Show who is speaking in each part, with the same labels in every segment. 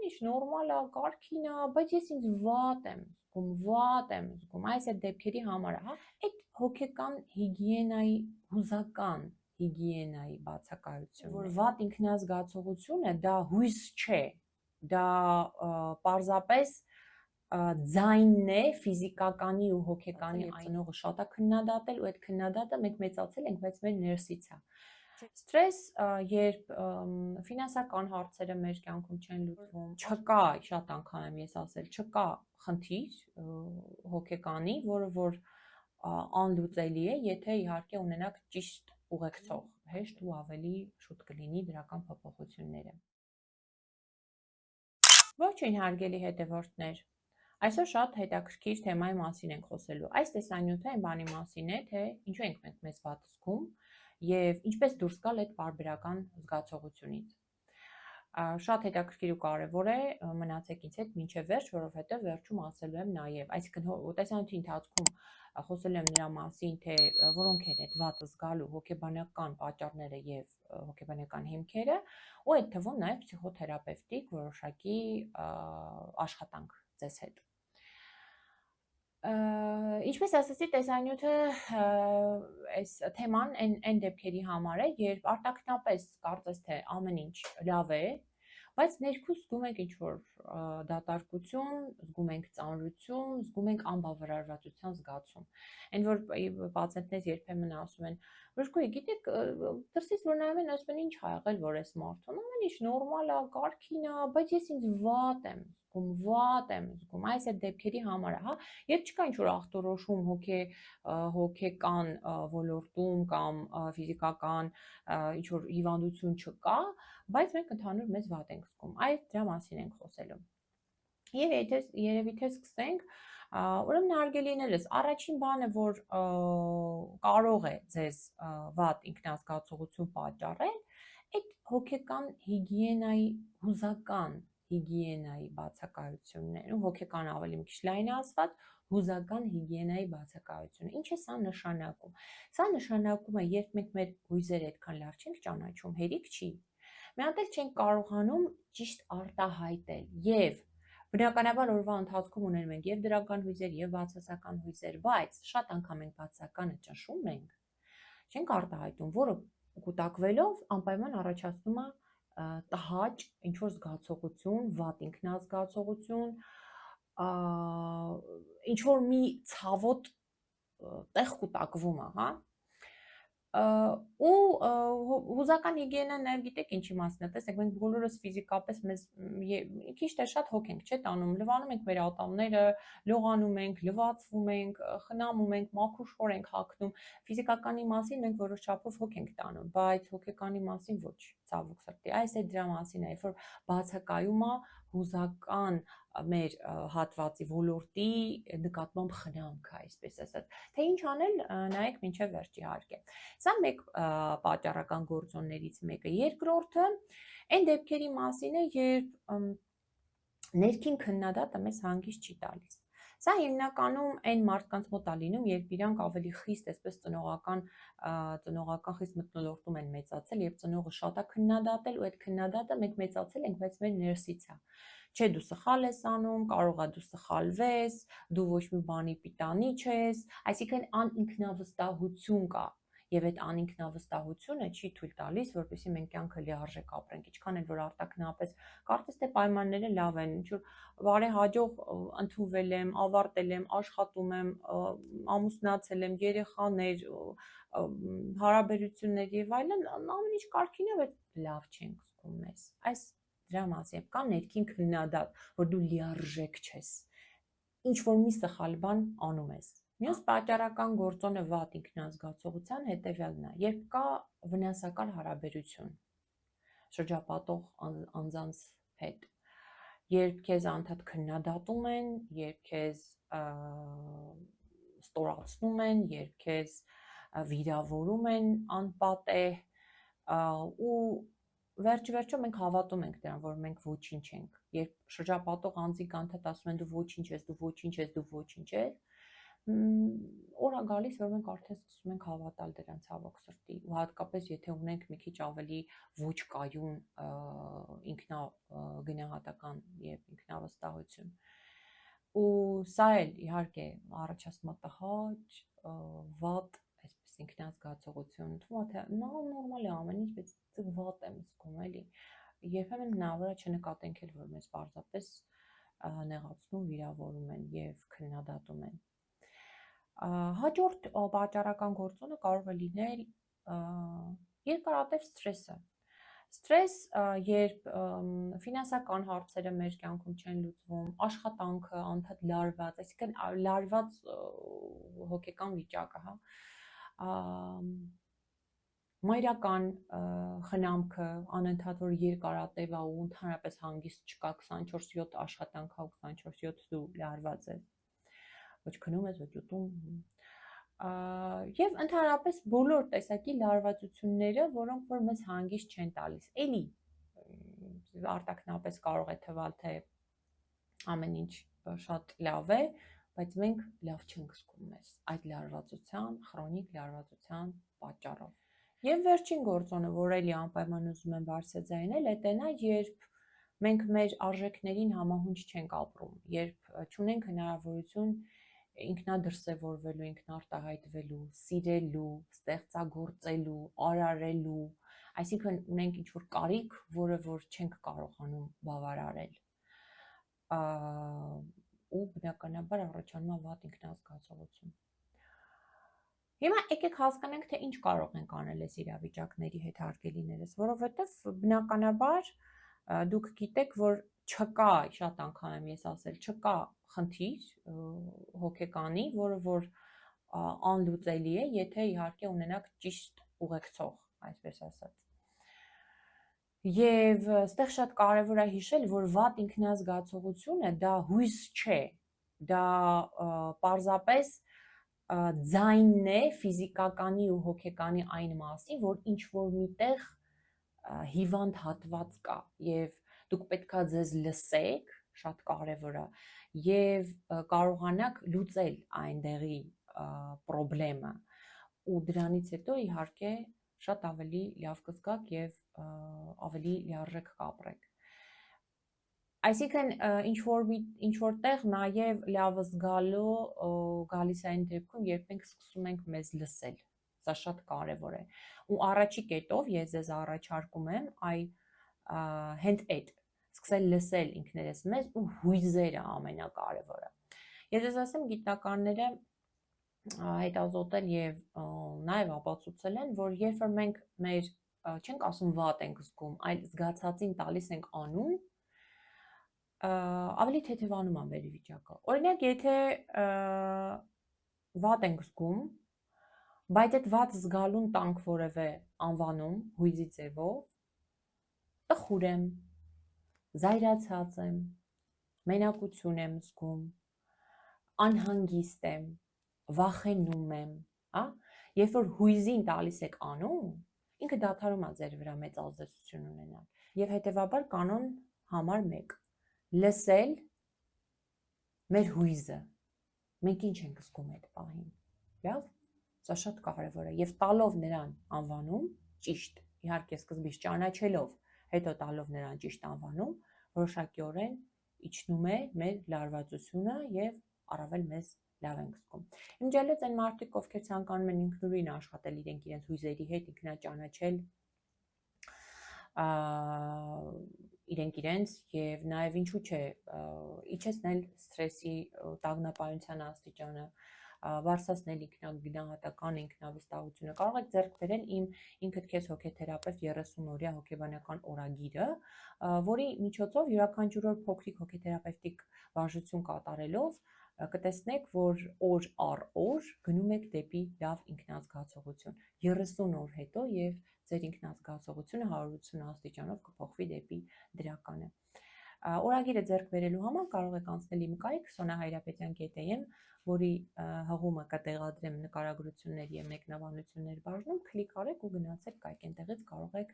Speaker 1: ամեն ինչ նորմալ է, կարգին է, բայց ես ինձ վատ եմ զգում, այս այդ դեպքերի համար է, հա, այդ հոգեկան հիգիենայի, հուզական հիգիենայի բացակայություն, որ վատ ինքնազգացողություն է, դա հույս չէ, դա պարզապես ձայնն է ֆիզիկականի ու հոգեկանի ծնողը շատ է քննադատել ու այդ քննադատը մենք մեծացել ենք, բայց մեր ներսից է։ Ստրես, երբ ֆինանսական հարցերը մեր կյանքում չեն լուծվում, չկա, շատ անգամ եմ ես ասել, չկա խնդիր հոգեկանի, որը որ անլուծելի է, եթե իհարկե ունենաք ճիշտ ուղեկցող, հեշտ ու ավելի շուտ կլինի դրական փոփոխությունները։ Ողջույն հարգելի հետևորդներ, այսօր շատ հետաքրքիր թեմայի մասին ենք խոսելու։ Այս տեսանյութը այն բանի մասին է, թե ինչու ենք մենք մեզ վատ զգում և ինչպես դուրս գալ այդ պարբերական զգացողությունից։ Շատ հետաքրքիր ու կարևոր է մնացեք ինձ հետ մինչև վերջ, որովհետև վերջում ասելու եմ նաև, այսինքն տեսանյութի ընթացքում խոսելու եմ նրա մասին, թե որոնք են այդ վատ զգալու հոգեբանական պատճառները և հոգեբանական հիմքերը, ու այդ թվում նաև փսիխոթերապևտիկ որոշակի աշխատանք ձեզ հետ։ Ինչպես ասացի, տեսանյութը այս թեման այն դեպքերի համար է, երբ արտաքնապես կարծես թե ամեն ինչ լավ է, բայց ներքուս զգում ենք ինչ-որ դատարկություն, զգում ենք ծանրություն, զգում ենք անբավարարվածության զգացում։ Այն որ պացիենտներ երբեմն ասում են, որ գիտեք, դրսից որ նայում են, ասում են ինչ ա եղել, որ այս մարդուն, ամեն ինչ նորմալ է, կարգին է, բայց ես ինձ վատ եմ զգում, այս այդ դեպքերի համար է, հա, երբ չկա ինչ-որ ախտորոշում հոգեկան ոլորտում կամ ֆիզիկական ինչ-որ հիվանդություն չկա, բայց մենք ընդհանուր մեզ վատ ենք զգում, այդ դրա մասին ենք խոսելու։ Եվ երևի թե սկսենք, ուրեմն հարգելիներս, առաջին բանը, որ կարող է ձեզ վատ ինքնազգացողություն պատճառել, այդ հոգեկան հիգիենայի, հուզական հիգիենայի բացակայությունն է, ու հոգեկան ավելի մի քիչ լայն ասված, հուզական հիգիենայի բացակայությունը։ Ինչ է սա նշանակում։ Սա նշանակում է, երբ մենք մեր հույզերը այդքան լավ չենք ճանաչում, հերիք չի, մի հատ էլ չենք կարողանում ճիշտ արտահայտել եւ բնականաբար օրվա ընթացքում ունենում ենք եւ դրական հույզեր եւ բացասական հույզեր, բայց շատ անգամ ենք բացասականը ճնշում ենք, չենք արտահայտում, որը կուտակվելով անպայման առաջացնում է տհաճ ինչ-որ զգացողություն, վատ ինքնազգացողություն, ինչ-որ մի ցավոտ տեղ կուտակվում է, հա։ Ու հուզական հիգիենան նաև գիտեք ինչի մասն է, տեսեք, մենք բոլորս ֆիզիկապես մեզ քիչ թե շատ հոգ ենք, չէ՞ տանում, լվանում ենք մեր ատամները, լողանում ենք, լվացվում ենք, խնամում ենք, մաքուր ենք հագնում, ֆիզիկականի մասին մենք որոշ չափով հոգ ենք տանում, բայց հոգեկանի մասին ոչ, ցավոք սրտի, այս է դրա մասին է, երբ որ բացակայում է հուզական մեր հատվածի ոլորտի նկատմամբ խնամքը, այսպես ասած, թե ինչ անել, նայեք մինչև վերջ իհարկե։ Սա մեկ պատճառական գործոններից մեկը, երկրորդը այն դեպքերի մասին է, երբ ներքին քննադատը մեզ հանգիստ չի տալիս։ Սա հիմնականում այն մարդկանց մոտ է լինում, երբ իրանք ավելի խիստ, այսպես ծնողական խիստ մթնոլորտում են մեծացել, երբ ծնողը շատ է քննադատել ու այդ քննադատը մենք մեծացել ենք, բայց մեր ներսից է։ Չէ, դու սխալ ես անում, կարող է դու սխալվես, դու ոչ մի բանի պիտանի չես, այսինքն անինքնավստահություն կա, եւ այդ անինքնավստահությունը չի թույլ տալիս, որպեսզի մենք կյանքը լիարժեք ապրենք, ինչքան էլ որ արտաքնապես կարծես թե պայմանները լավ են, ինչ որ բարեհաջող ընդունվել եմ, ավարտել եմ, աշխատում եմ, ամուսնացել եմ, երեխաներ, հարաբերություններ եւ այլն, ամեն ինչ կարգին է, բայց լավ չենք զգում մեզ։ Այս դրա մասին կա ներքին քննադատ, որ դու լիարժեք չես, ինչ որ մի սխալ բան անում ես։ Մյուս պատճառական գործոնը վատ ինքնազգացողության հետևյալն է, երբ կա վնասակար հարաբերություն շրջապատող անձանց հետ, երբ քեզ անդադ քննադատում են, երբ քեզ ստորացնում են, երբ քեզ վիրավորում են անպատեհ, ու վերջիվերջո մենք հավատում ենք դրան, որ մենք ոչինչ ենք, երբ շրջապատող անձինք անդադ ասում են դու ոչինչ ես, դու ոչինչ ես, դու ոչինչ ես, օր է գալիս, որ մենք արդեն սկսում ենք հավատալ դրան ցավոք սրտի, ու հատկապես եթե ունենք մի քիչ ավելի ոչ կայուն ինքնագնահատական եւ ինքնավստահություն։ Ու սա էլ իհարկե առաջացնում է տհաճ, վատ, այսպես ինքնազգացողություն, թվում է թե նորմալ է ամեն ինչ, բայց վատ եմ զգում էլի։ Երբեմն հնարավոր է չնկատենք էլ, որ մեզ պարզապես նեղացնում, վիրավորում են եւ քննադատում են։ Հաջորդ պատճառական գործոնը կարող է լինել երկարատև սթրեսը։ Սթրես, երբ ֆինանսական հարցերը մեր կյանքում չեն լուծվում, աշխատանքը անդադ լարված, այսինքն լարված հոգեկան վիճակը, հա, մայրական խնամքը անընդհատ որ երկարատև է ու ընդհանրապես հանգիստ չկա, 24/7 աշխատանք է, 24/7 դու լարված ես, ոչ քնում ես, ոչ ուտում, եւ ընդհանրապես բոլոր տեսակի լարվածությունները, որոնք որ մեզ հանգիստ չեն տալիս։ Էլի արտաքնապես կարող է թվալ, թե ամեն ինչ շատ լավ է, բայց մենք լավ չենք զգում մեզ այդ լարվածության, քրոնիկ լարվածության պատճառով։ Եվ վերջին գործոնը, որ էլի անպայման ուզում եմ բարձրաձայնել, է տենա, երբ մենք մեր արժեքներին համահունչ չենք ապրում, երբ չունենք հնարավորություն ինքնադրսևորվելու, ինքնարտահայտվելու, սիրելու, ստեղծագործելու, արարելու, այսինքն ունենք ինչ-որ կարիք, որը որ չենք կարողանում բավարարել։ Ու բնականաբար առաջանում է վատ ինքնազգացողություն։ Հիմա եկեք հասկանանք, թե ինչ կարող ենք անել այս իրավիճակների հետ հարգելիներս, որովհետև բնականաբար դուք գիտեք, որ չկա, շատ անգամ եմ ես ասել, չկա խնդիր հոգեկանի, որը որ անլուծելի է, եթե իհարկե ունենաք ճիշտ ուղեկցող, այսպես ասած։ Եվ այստեղ շատ կարևոր է հիշել, որ վատ ինքնազգացողությունը դա հույս չէ, դա պարզապես ձայնն է ֆիզիկականի ու հոգեկանի այն մասին, որ ինչ որ միտեղ հիվանդ հատված կա եւ դուք պետքա ձեզ լսեք, շատ կարևոր է, եւ կարողանաք լուծել այնտեղի խնդրեմը, ու դրանից հետո իհարկե շատ ավելի լավ կզգաք եւ ավելի լիարժեք կապրեք։ Այսինքն ինչ որտեղ նաև լավը զգալու գալիս է այն դեպքում, երբ մենք սկսում ենք մեզ լսել, սա շատ կարևոր է։ Ու առաջի կետով ես ձեզ առաջարկում եմ հենց այդ սկսել լսել ինքներս մեզ ու հույզերը ամենակարևորը։ Ես ձեզ ասեմ, գիտնականները հետազոտել եւ նաև ապացուցել են, որ երբ որ մենք մեր չենք ասում վատ ենք զգում, այլ զգացածին տալիս ենք անուն, ավելի թեթևանում է մեր վիճակը։ Օրինակ, եթե վատ ենք զգում, բայց այդ վատ զգալուն տանք որևէ անվանում, հույզի ձևով, տխուր եմ, զայրացած եմ, մենակություն եմ զգում, անհանգիստ եմ, վախենում եմ, հա, երբ որ հույզին տալիս եք անուն, ինքը դադարում է ձեր վրա մեծ ազդեցություն ունենալ։ Եվ հետևաբար կանոն համար 1. Լսել մեր հույզը։ Մենք ինչ ենք զգում այդ պահին։ Լավ, սա շատ կարևոր է եւ տալով նրան անվանում ճիշտ, իհարկե սկզբից ճանաչելով, հետո տալով նրան ճիշտ անվանում, որոշակիորեն իջնում է մեր լարվածությունը եւ առավել մեզ լավ ենք զգում։ Իմջալից այն մարդիկ, ովքեր ցանկանում են ինքնուրույն աշխատել իրենց հույզերի հետ, ինքնաճանաչել իրենց եւ նաեւ ինչու՞ չէ, իջեցնել սթրեսի տագնապայության աստիճանը, բարձրացնել ինքնագնահատական ինքնավստահությունը, կարող եք ձեռք բերել իմ ինքդ քեզ հոգեթերապևտ 30-օրյա հոգեբանական օրագիրը, որի միջոցով յուրաքանչյուր օր փոքրիկ հոգեթերապևտիկ վարժություն կատարելով կտեսնեք, որ օր առ օր գնում եք դեպի լավ ինքնազգացողություն 30 օր հետո եւ ձեր ինքնազգացողությունը 180 աստիճանով կփոխվի դեպի դրականը։ Օրագիրը ձեռք բերելու համար կարող եք անցնել իմ կայք sonahayrapetan.am, որի հղումը կտեղադրեմ նկարագրությունների եւ մեկնաբանությունների բաժնում, կլիկ արեք ու գնացեք կայք, այնտեղից կարող եք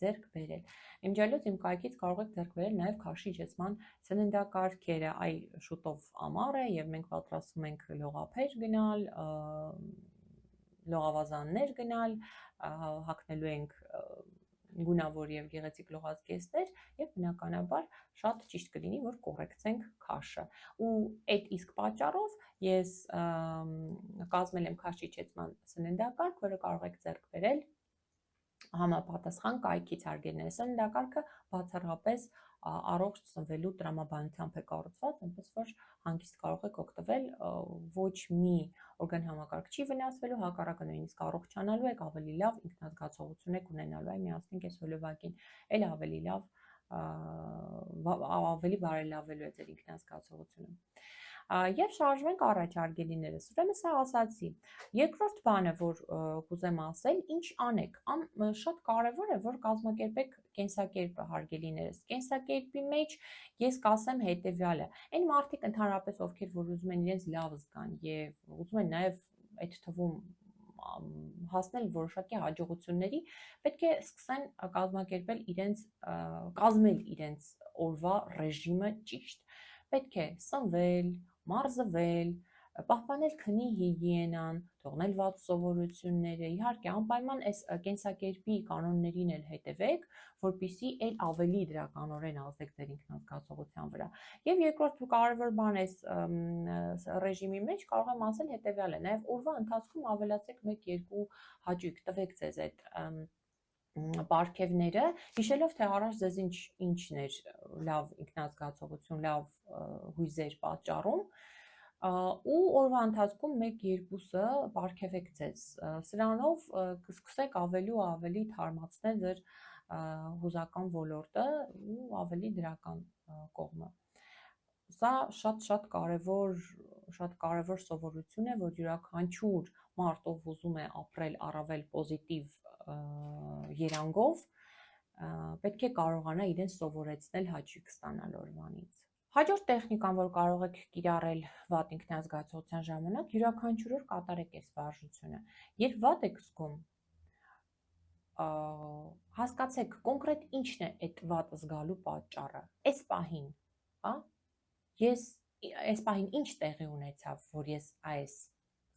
Speaker 1: ձեռք բերել։ Իմջալոց իմ կայքից կարող եք ձեռք բերել նաեւ քաշի իջեցման սննդակարգերը, այ շուտով ամառ է եւ մենք պատրաստում ենք լողափեր գնալ, լողավազաններ գնալ, հագնելու ենք գունավոր եւ գեղեցիկ լողազգեստներ եւ բնականաբար շատ ճիշտ կլինի որ կոռեկցենք քաշը ու այդ իսկ պատճառով ես կազմել եմ քաշի իջեցման սննդակարգ, որը կարող եք ձեռք բերել համապատասխան կայքից հարգելները։ Սննդակարգը բացառապես առողջ ծնվելու տրամաբանությամբ է կառուցված, այնպես որ հանգիստ կարող եք օգտվել, ոչ մի օրգան համակարգ չի վնասվելու, հակառակը նույնիսկ առողջանալու եք, ավելի լավ ինքնազգացողություն եք ունենալու, այ միացնենք այս հոլովակին, էլ ավելի լավ, ավելի բարելավելու է ձեր ինքնազգացողությունը։ Եվ շարժվենք առաջ հարգելիներս, ուրեմն սա ասացի, երկրորդ բանը, որ կուզեմ ասել, ինչ անեք, շատ կարևոր է, որ կազմակերպեք կենսակերպը հարգելիներս, կենսակերպի մեջ ես կասեմ հետևյալը, այն մարդիկ ընդհանրապես ովքեր որ ուզում են իրենց լավ զգան եւ ուզում են նաեւ այդ թվում հասնել որոշակի հաջողությունների, պետք է սկսեն կազմել իրենց օրվա ռեժիմը ճիշտ, պետք է սնվել, մարզվել, պահպանել քնի հիգիենան, թողնել վատ սովորությունները, իհարկե անպայման այս կենսակերպի կանոններին էլ հետևեք, որպեսզի էլ ավելի դրականորեն ազդեք ձեր ինքնազգացողության վրա։ Եվ երկրորդ կարևոր բան այս ռեժիմի մեջ կարող եմ ասել հետևյալը, նաև օրվա ընթացքում ավելացեք 1-2 հաճույք, տվեք ձեզ այդ պարգևները, հիշելով թե առաջ ձեզ ինչն էր լավ ինքնազգացողություն, լավ հույզեր պատճառում, ու օրվա ընթացքում 1-2-ը պարգևեք ձեզ, սրանով կսկսեք ավելի ու ավելի թարմացնել ձեր հուզական ոլորտը ու ավելի դրական կողմը։ Սա շատ կարևոր սովորություն է, որ յուրաքանչյուր մարդ, ով ուզում է ապրել առավել պոզիտիվ երանգով, պետք է կարողանա իրեն սովորեցնել հաճույք ստանալ օրվանից։ Հաջորդ տեխնիկան, որ կարող եք կիրառել վատ ինքնազգացողության ժամանակ, յուրաքանչյուր օր կատարեք այս վարժությունը։ Երբ վատ եք զգում, հասկացեք կոնկրետ ինչն է այդ վատ զգալու պատճառը։ Այս պահին ինչ տեղի ունեցավ, որ ես այս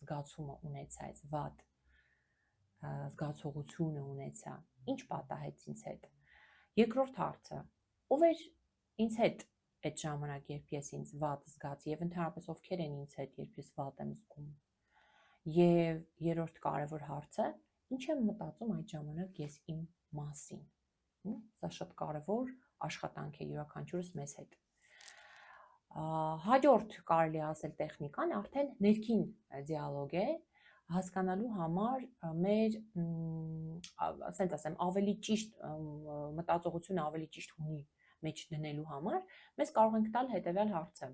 Speaker 1: զգացումը ունեցա, այս վատ զգացողությունը ունեցա, ինչ պատահեց ինձ հետ։ Երկրորդ հարցը, ով էր ինձ հետ այդ ժամանակ, երբ ես ինձ վատ զգացի, եւ ընդհանրապես ովքեր են ինձ հետ, երբ ես վատ եմ զգում։ Եվ երրորդ կարևոր հարցը, ինչ եմ մտածում այդ ժամանակ ես իմ մասին։ Սա շատ կարևոր աշխատանք է յուրաքանչյուրս մեզ հետ։ Հաջորդ կարելի ասել տեխնիկան արդեն ներքին դիալոգ է, հասկանալու համար մեր, ասենք ասեմ, ավելի ճիշտ մտածողությունը ավելի ճիշտ հունի մեջ դնելու համար, մեզ կարող ենք տալ հետևյալ հարցը։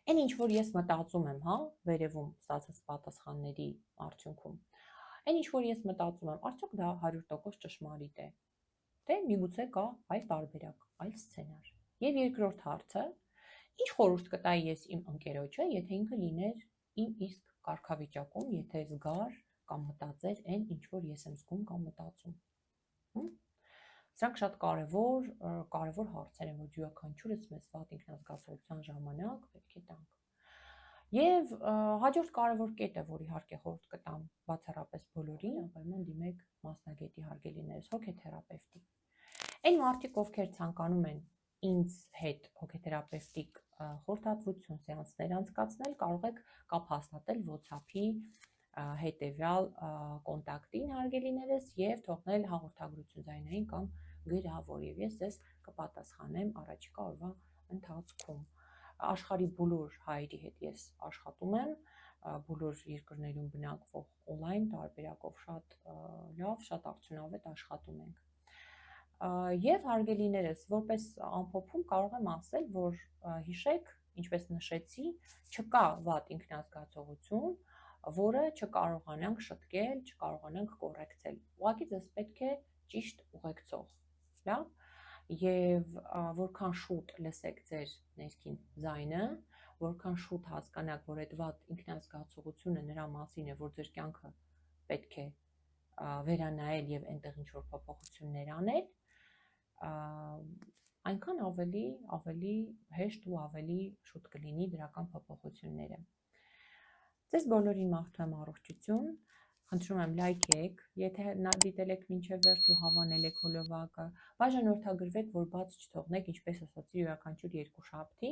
Speaker 1: Այն ինչ որ ես մտածում եմ, վերևում ստացած պատասխանների արդյունքում, այն ինչ որ ես մտածում եմ, արդյոք դա 100% ճշմարիտ է, թե միգուցե կա այլ տարբերակ, այլ սցենար։ Եվ երկրորդ հարցը, ինչ խորհուրդ կտայի ես իմ ընկերոջը, եթե ինքը լիներ իմ իսկ կարգավիճակում, եթե զգար կամ մտածեր այն, ինչ որ ես եմ զգում կամ մտածում։ Սրանք շատ կարևոր հարցեր են, որ յուրաքանչյուրս մեզ վատ ինքնազգացողության ժամանակ պետք է տանք։ Եվ հաջորդ կարևոր կետը, որ իհարկե խորհուրդ կտամ բացառապես բոլորին, անպայման դիմեք մասնագետի հարգելիներս, հոգեթերապևտի։ Այն մարդիկ, ովքեր ցանկանում են ինձ հետ հոգեթերապևտիկ խորհրդատվություն սեանսներ անցկացնել, կարող եք կապ հաստատել WhatsApp-ի հետևյալ կոնտակտին հարգելիներս եւ թողնել հաղորդագրություն ձայնային կամ գրավոր, եւ ես ձեզ կպատասխանեմ առաջիկա օրվա ընթացքում։ Աշխարհի բոլոր հայերի հետ ես աշխատում եմ, բոլոր երկրներում բնակվող on-line տարբերակով շատ լավ, շատ արդյունավետ աշխատում ենք։ Եվ հարգելիներս, որպես ամփոփում կարող եմ ասել, որ հիշեք, ինչպես նշեցի, չկա վատ ինքնազգացողություն, որը չկարողանանք շտկել, չկարողանանք կոռեկցել։ Ուղղակի ձեզ պետք է ճիշտ ուղեկցող, լավ։ եւ որքան շուտ լսեք ձեր ներքին ձայնը, որքան շուտ հասկանաք, որ այդ վատ ինքնազգացողությունը նրա մասին է, որ ձեր կյանքը պետք է վերանայել եւ այնտեղ ինչ որ փոփոխություններ անել, այնքան ավելի հեշտ ու ավելի շուտ կլինի դրական փոփոխությունները։ Ձեզ բոլորին մաղթում եմ առողջություն, խնդրում եմ լայքեք, եթե դիտել եք մինչև վերջ ու հավանել եք հոլովակը, բաժանորդագրվեք, որ բաց չթողնեք, ինչպես ասացի, յուրաքանչյուր 2 շաբթի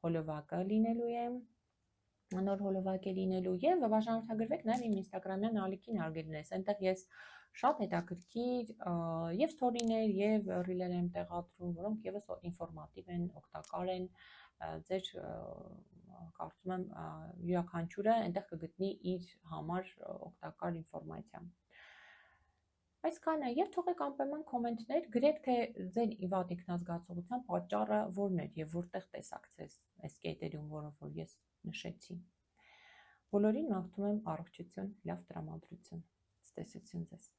Speaker 1: հոլովակը լինելու է, նոր հոլովակ է լինելու եւ բաժանորդագրվեք նաեւ իմ ինստագրամյան ալիքին արգելնես, այնտեղ ես շատ հետաքրքիր եւ ստորիներ եւ ռիլեր եմ տեղադրում, որոնք եւս ինֆորմատիվ են, օգտակար են, ձեր կարծում եմ յուրաքանչյուրը այնտեղ կգտնի իր համար օգտակար ինֆորմացիա։ Այս կանը եւ թողեք անպայման կոմենտներ, գրեք թե ձեր վատ ինքնազգացողության պատճառը որն էր եւ որտեղ տեսաք ձեզ այս կետերում, որով որ ես նշեցի։ Բոլորին մաղթում եմ առողջություն, լավ տրամադրություն, ցտեսություն ձեզ։